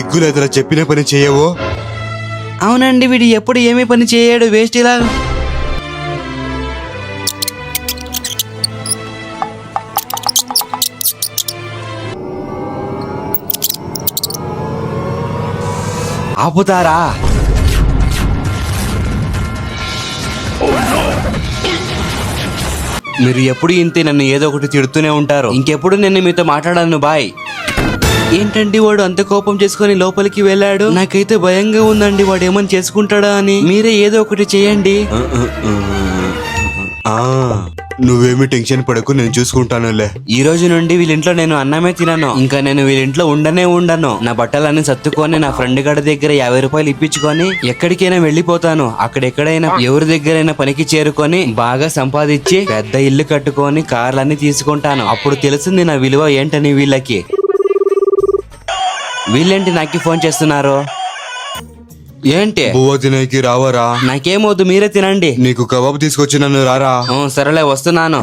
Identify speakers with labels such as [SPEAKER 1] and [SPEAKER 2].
[SPEAKER 1] సిగ్గు లేదురా చెప్పిన పని చేయవు.
[SPEAKER 2] అవునండి, వీడు ఎప్పుడు ఏమీ పని చేయడు, వేస్ట్ ఇలా. ఆపుతారా? మీరు ఎప్పుడు ఇంతే నన్ను ఏదో ఒకటి తిడుతూనే ఉంటారు. ఇంకెప్పుడు నేను మీతో మాట్లాడాను. బాయ్. ఏంటండి వాడు అంత కోపం చేసుకుని లోపలికి వెళ్ళాడు? నాకైతే భయంగా ఉందండి, వాడు ఏమని చేసుకుంటాడా అని. మీరే ఏదో ఒకటి చేయండి.
[SPEAKER 1] నువ్వేమి టెన్షన్ పడకు, నేను చూసుకుంటానులే.
[SPEAKER 2] ఈ రోజు నుండి వీళ్ళింట్లో నేను అన్నమే తినను. ఇంకా నేను వీళ్ళింట్లో ఉండను. నా బట్టలన్నీ సర్దుకొని నా ఫ్రెండ్ గడి దగ్గర 50 రూపాయలు ఇప్పించుకొని ఎక్కడికైనా వెళ్ళిపోతాను. అక్కడెక్కడైనా ఎవరి దగ్గరైనా పనికి చేరుకొని బాగా సంపాదించి పెద్ద ఇల్లు కట్టుకొని కార్లన్నీ తీసుకుంటాను. అప్పుడు తెలుస్తుంది నా విలువ ఏంటని వీళ్ళకి. వీళ్ళేంటి నాకు ఫోన్ చేస్తున్నారు? ఏంటి?
[SPEAKER 1] బువ్వ తినేకి రావరా?
[SPEAKER 2] నాకేమవుద్దు, మీరే తినండి.
[SPEAKER 1] నీకు కబాబు తీసుకొచ్చి నన్ను రారా?
[SPEAKER 2] సరేలే, వస్తున్నాను.